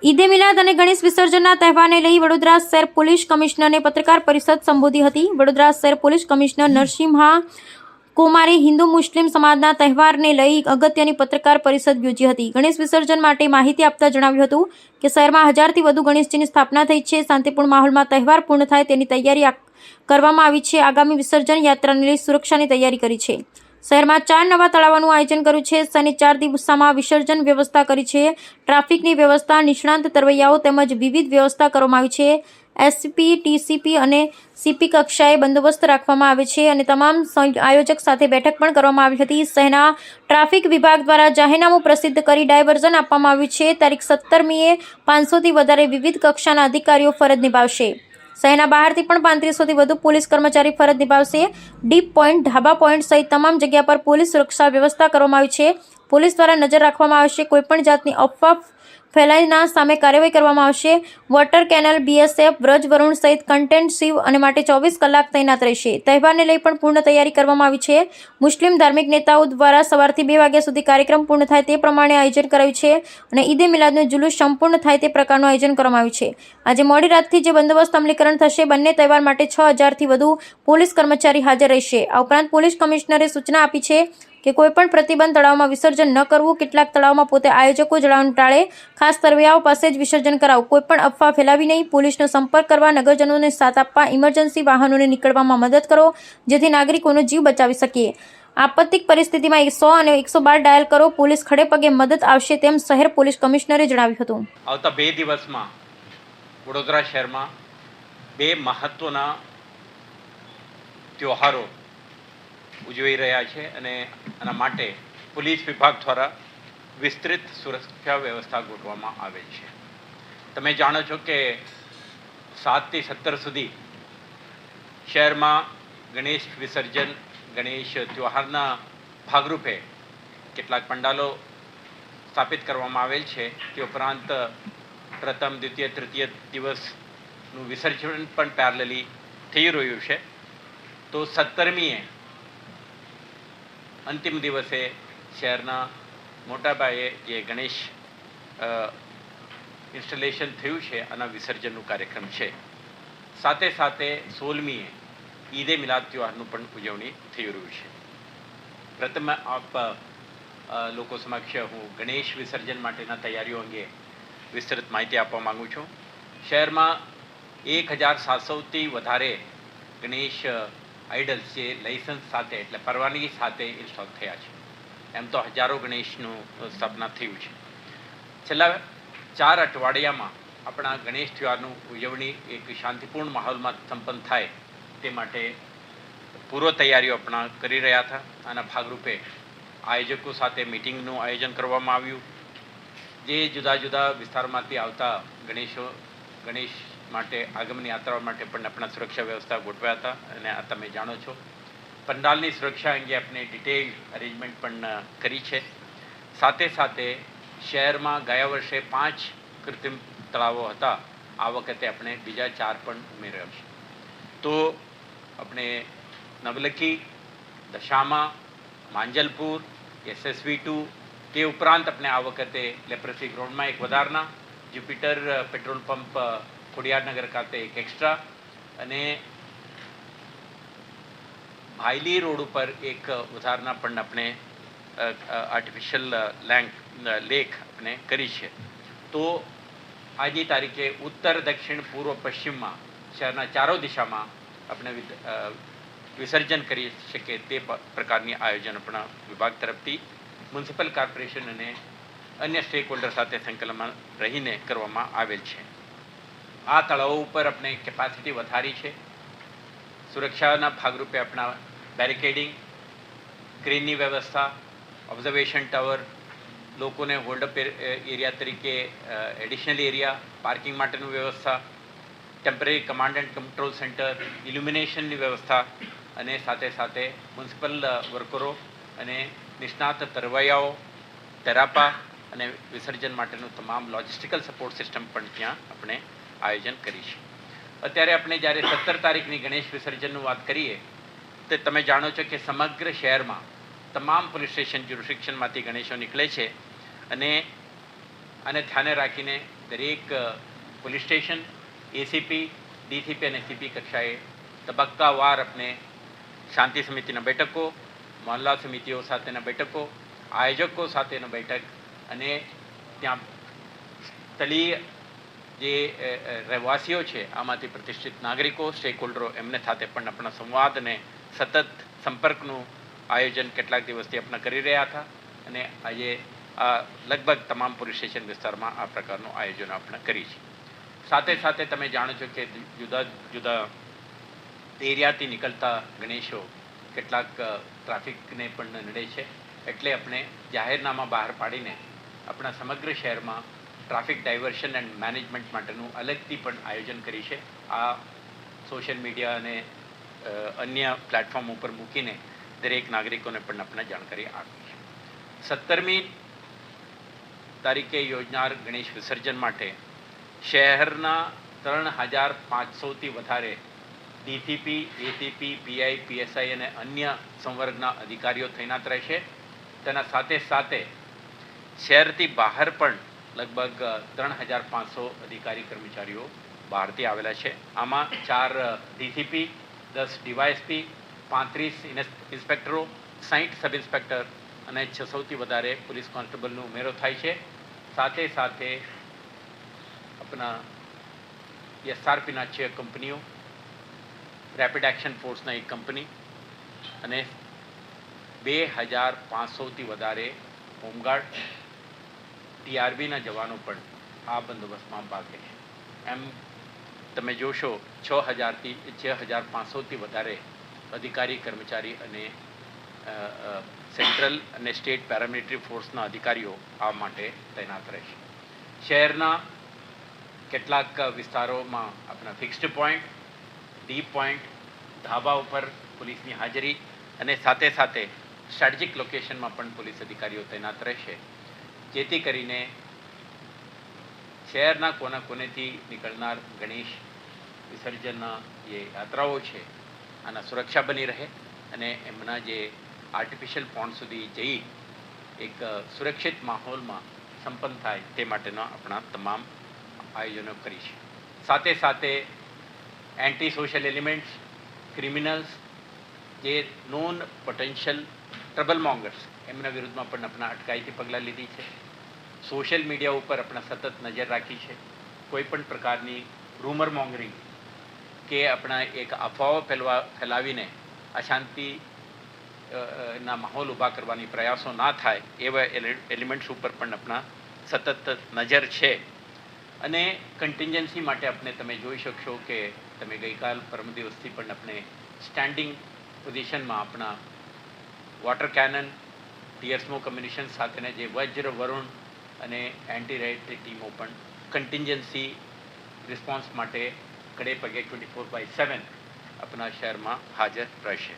ઈદે મિલાદ અને ગણેશ વિસર્જનના તહેવારને લઈ વડોદરા શહેર પોલીસ કમિશનરને પત્રકાર પરિષદ સંબોધી હતી. વડોદરા શહેર પોલીસ કમિશનર નરસિંહા કુમારે હિન્દુ મુસ્લિમ સમાજના તહેવારને લઈ અગત્યની પત્રકાર પરિષદ યોજી હતી. ગણેશ વિસર્જન માટે માહિતી આપતા જણાવ્યું હતું કે શહેરમાં 1000થી વધુ ગણેશજીની સ્થાપના થઈ છે. શાંતિપૂર્ણ માહોલમાં તહેવાર પૂર્ણ થાય તેની તૈયારી કરવામાં આવી છે. આગામી વિસર્જન યાત્રાને લઈ સુરક્ષાની તૈયારી કરી છે. શહેરમાં 4 નવા તળાવોનું આયોજન કર્યું છે. શહેરની 4 દિશામાં વિસર્જન વ્યવસ્થા કરી છે. ટ્રાફિકની વ્યવસ્થા, નિષ્ણાંત તરવૈયાઓ તેમજ વિવિધ વ્યવસ્થા કરવામાં આવી છે. એસપી, ટીસીપી અને સીપી કક્ષાએ બંદોબસ્ત રાખવામાં આવે છે અને તમામ આયોજક સાથે બેઠક પણ કરવામાં આવી હતી. શહેરના ટ્રાફિક વિભાગ દ્વારા જાહેરનામું પ્રસિદ્ધ કરી ડાયવર્ઝન આપવામાં આવ્યું છે. તારીખ 17મીએ 500થી વધારે વિવિધ કક્ષાના અધિકારીઓ ફરજ નિભાવશે. શહેરના બહારથી પણ 3500થી વધુ પોલીસ કર્મચારી ફરજ નિભાવશે. ડીપ પોઈન્ટ, ઢાબા પોઈન્ટ સહિત તમામ જગ્યા પર પોલીસ સુરક્ષા વ્યવસ્થા કરવામાં આવી છે. પોલીસ દ્વારા નજર રાખવામાં આવશે. કોઈપણ જાતની અફવા ફેલાયના સામે કાર્યવાહી કરવામાં આવશે. Water canal, BSF, Vraj Varun સહિત કન્ટેન્સિવ અને માટે 24 કલાક તૈનાત રહેશે. તહેવારને લઈ પણ પૂર્ણ તૈયારી કરવામાં આવી છે. મુસ્લિમ ધાર્મિક નેતાઓ દ્વારા સવારથી 2 વાગ્યા સુધી કાર્યક્રમ પૂર્ણ થાય તે પ્રમાણે આયોજન કરાયું છે અને ઈદે મિલાદનું જુલુસ સંપૂર્ણ થાય તે પ્રકારનું આયોજન કરવામાં આવ્યું છે. આજે મોડી રાતથી જે બંદોબસ્ત અમલીકરણ થશે, બંને તહેવાર માટે 6000થી વધુ પોલીસ કર્મચારી હાજર રહેશે. આ ઉપરાંત પોલીસ કમિશનરે સૂચના આપી છે કે કોઈપણ પ્રતિબંધ તળાવમાં વિસર્જન ન કરવું. કેટલાક તળાવમાં પોતે આયોજકો જણાવવાનું ટાળે. ખાસ તરવૈયાઓ પાસે જ વિસર્જન કરાવવું. કોઈપણ અફવા ફેલાવી નહીં. પોલીસનો સંપર્ક કરવા, નગરજનોને સાથ આપવા, ઇમરજન્સી વાહનોને નીકળવામાં મદદ કરો જેથી નાગરિકોનો જીવ બચાવી શકીએ. આપત્તિક પરિસ્થિતિમાં 100 અને 112 ડાયલ કરો. પોલીસ ખડે પગે મદદ આવશે તેમ શહેર પોલીસ કમિશનરે જણાવ્યું હતું. આવતા 2 દિવસમાં વડોદરા શહેરમાં 2 મહત્વના તહેવારો ઉજવી રહ્યા છે અને આના માટે પોલીસ વિભાગ દ્વારા વિસ્તૃત સુરક્ષા વ્યવસ્થા ગોઠવવામાં આવેલ છે. તમે જાણો છો કે 7 થી 17 સુધી શહેરમાં ગણેશ વિસર્જન, ગણેશ તહેવારના ભાગરૂપે કેટલાક પંડાલો સ્થાપિત કરવામાં આવેલ છે. તે ઉપરાંત પ્રથમ, દ્વિતીય, તૃતીય દિવસનું વિસર્જન પણ પેરેલલી થઈ રહ્યું છે. તો 17મીએ અંતિમ દિવસે શહેરના મોટા પાયે જે ગણેશ ઇન્સ્ટોલેશન થયું છે આના વિસર્જનનું કાર્યક્રમ છે. સાથે સાથે 16મીએ ઈદે મિલાદ તહેવારનું પણ ઉજવણી થઈ રહ્યું છે. પ્રથમ લોકો સમક્ષ હું ગણેશ વિસર્જન માટેના તૈયારીઓ અંગે વિસ્તૃત માહિતી આપવા માગું છું. શહેરમાં 1700થી વધારે ગણેશ આઇડલ્સ જે લાઇસન્સ સાથે એટલે પરવાનગી સાથે ઇન્સ્ટોલ થયા છે. એમ તો હજારો ગણેશનું સ્થાપના થયું છે. છેલ્લા 4 અઠવાડિયામાં આપણા ગણેશ તહેવારનું ઉજવણી એક શાંતિપૂર્ણ માહોલમાં સંપન્ન થાય તે માટે પૂર્વ તૈયારીઓ આપણા કરી રહ્યા હતા. આના ભાગરૂપે આયોજકો સાથે મિટિંગનું આયોજન કરવામાં આવ્યું. જે જુદા જુદા વિસ્તારમાંથી આવતા ગણેશ માટે આગમન યાત્રાઓ માટે પણ આપણા સુરક્ષા વ્યવસ્થા ગોઠવ્યા હતા અને આ તમે જાણો છો. પંડાલની સુરક્ષા અંગે આપણે ડિટેલ અરેન્જમેન્ટ પણ કરી છે. સાથે સાથે શહેરમાં ગયા વર્ષે 5 કૃત્રિમ તળાવો હતા. આ વખતે આપણે બીજા 4 પણ ઉમેર્યા છે. તો આપણે નવલખી, દશામા, માંજલપુર, SSV2 તે ઉપરાંત આપણે આ વખતે લેપ્રસી ગ્રાઉન્ડમાં એક વધારના, જ્યુપિટર પેટ્રોલ પંપ ખોડિયારનગર ખાતે એક એક્સ્ટ્રા અને ભાયલી રોડ ઉપર એક વધારના પણ આપણે આર્ટિફિશિયલ લેક આપણે કરી છે. તો આજની તારીખે ઉત્તર, દક્ષિણ, પૂર્વ, પશ્ચિમમાં શહેરના 4 દિશામાં આપણે વિસર્જન કરી શકીએ તે પ્રકારની આયોજન આપણા વિભાગ તરફથી મ્યુનિસિપલ કોર્પોરેશન અને અન્ય સ્ટેક હોલ્ડર સાથે સંકલનમાં રહીને કરવામાં આવેલ છે. આ તળાવો ઉપર આપણે કેપેસિટી વધારી છે. સુરક્ષાના ભાગરૂપે આપણા બેરિકેડિંગ, ક્રેનની વ્યવસ્થા, ઓબ્ઝર્વેશન ટાવર, લોકોને હોલ્ડઅપ એરિયા તરીકે એડિશનલ એરિયા, પાર્કિંગ માટેની વ્યવસ્થા, temporary command and control centre, ઇલ્યુમિનેશનની વ્યવસ્થા અને સાથે સાથે મ્યુનિસિપલ વર્કરો અને નિષ્ણાત તરવૈયાઓ, તેરાપા અને વિસર્જન માટેનું તમામ લોજિસ્ટિકલ સપોર્ટ સિસ્ટમ પણ ત્યાં આપણે આયોજન કરી છે. અત્યારે આપણે જ્યારે 17 તારીખની ગણેશ વિસર્જનનું વાત કરીએ તો તમે જાણો છો કે સમગ્ર શહેરમાં તમામ પોલીસ સ્ટેશન જ્યુરિસ્ડિક્શનમાંથી ગણેશો નીકળે છે અને આને ધ્યાને રાખીને દરેક પોલીસ સ્ટેશન એસીપી ડીસીપી અને સીપી કક્ષાએ તબક્કાવાર આપણે શાંતિ સમિતિના બેઠકો, મહોલ્લા સમિતિઓ સાથેના બેઠકો, આયોજકો સાથેના બેઠક અને ત્યાં સ્થળીય જે રહેવાસીઓ છે આમાંથી પ્રતિષ્ઠિત નાગરિકો, સ્ટેક હોલ્ડરો એમને સાથે પણ આપણા સંવાદ અને સતત સંપર્કનું આયોજન કેટલાક દિવસથી આપણે કરી રહ્યા હતા અને આજે આ લગભગ તમામ પોલીસ સ્ટેશન વિસ્તારમાં આ પ્રકારનું આયોજન આપણે કરી છે. સાથે સાથે તમે જાણો છો કે જુદા જુદા એરિયાથી નીકળતા ગણેશો કેટલાક ટ્રાફિકને પણ નડે છે, એટલે આપણે જાહેરનામા બહાર પાડીને આપણા સમગ્ર શહેરમાં ટ્રાફિક ડાયવર્શન એન્ડ મેનેજમેન્ટ માટેનું અલગથી પણ આયોજન કરી છે. આ સોશિયલ મીડિયા અને અન્ય પ્લેટફોર્મ ઉપર મૂકીને દરેક નાગરિકોને પણ આપણે જાણકારી આપી છે. 17મી તારીખે યોજનાર ગણેશ વિસર્જન માટે શહેરના 3500થી વધારે ડીસીપી, એસીપી, પીઆઈ, પીએસઆઈ અને અન્ય સંવર્ગના અધિકારીઓ તૈનાત રહેશે. તેના સાથે સાથે શહેરથી બહાર પણ લગભગ 3500 અધિકારી કર્મચારીઓ બહારથી આવેલા છે. આમાં 4 ડીસીપી, 10 ડીવાયએસપી, 35 ઇન્સ્પેક્ટરો, 60 સબ ઇન્સ્પેક્ટર અને 600થી વધારે પોલીસ કોન્સ્ટેબલનો ઉમેરો થાય છે. સાથે સાથે આપણા એસઆરપીના 6 કંપનીઓ, રેપિડ એક્શન ફોર્સના 1 કંપની અને 2500થી વધારે હોમગાર્ડ, ટીઆરબીના જવાનો પણ આ બંદોબસ્તમાં ભાગ લે છે. એમ તમે જોશો 6500થી વધારે અધિકારી, કર્મચારી અને સેન્ટ્રલ અને સ્ટેટ પેરામિલિટરી ફોર્સના અધિકારીઓ આ માટે તૈનાત રહેશે. શહેરના કેટલાક વિસ્તારોમાં આપણા ફિક્સ્ડ પોઈન્ટ, ડીપ પોઈન્ટ, ધાબા ઉપર પોલીસની હાજરી અને સાથે સાથે સ્ટ્રેટેજિક લોકેશનમાં પણ પોલીસ અધિકારીઓ તૈનાત રહેશે, જેથી કરીને શહેરના કોના કોનેથી નીકળનાર ગણેશ વિસર્જનના જે યાત્રાઓ છે આના સુરક્ષા બની રહે અને એમના જે આર્ટિફિશિયલ પોન્ડ સુધી જઈ એક સુરક્ષિત માહોલમાં સંપન્ન થાય તે માટેના આપણા તમામ આયોજનો કરી છે. સાથે સાથે એન્ટી સોશિયલ એલિમેન્ટ્સ, ક્રિમિનલ્સ, જે નોન પોટેન્શિયલ ટ્રબલ મોંગર્સ એમના વિરુદ્ધમાં પણ આપણા અટકાયતી પગલાં લીધી છે. સોશિયલ મીડિયા ઉપર આપણા સતત નજર રાખી છે. કોઈ પણ પ્રકારની રૂમર મોંગરિંગ કે આપણા એક અફવાઓ ફેલાવીને અશાંતિ ના માહોલ ઊભા કરવાની પ્રયાસો ના થાય એવા એલિમેન્ટ્સ ઉપર પણ આપણા સતત નજર છે. અને કન્ટિન્જન્સી માટે આપણે તમે જોઈ શકશો કે તમે ગઈકાલ પરમ દિવસથી પણ આપણે સ્ટેન્ડિંગ પોઝિશનમાં આપણા વોટર કેનન, ટીયર સ્મોક કમ્યુનિશન સાથેના જે વજ્ર, વરુણ અને એન્ટી રેડની ટીમો પણ કન્ટિન્જન્સી રિસ્પોન્સ માટે ખડે પગે 24/7 આપણા શહેરમાં હાજર રહેશે.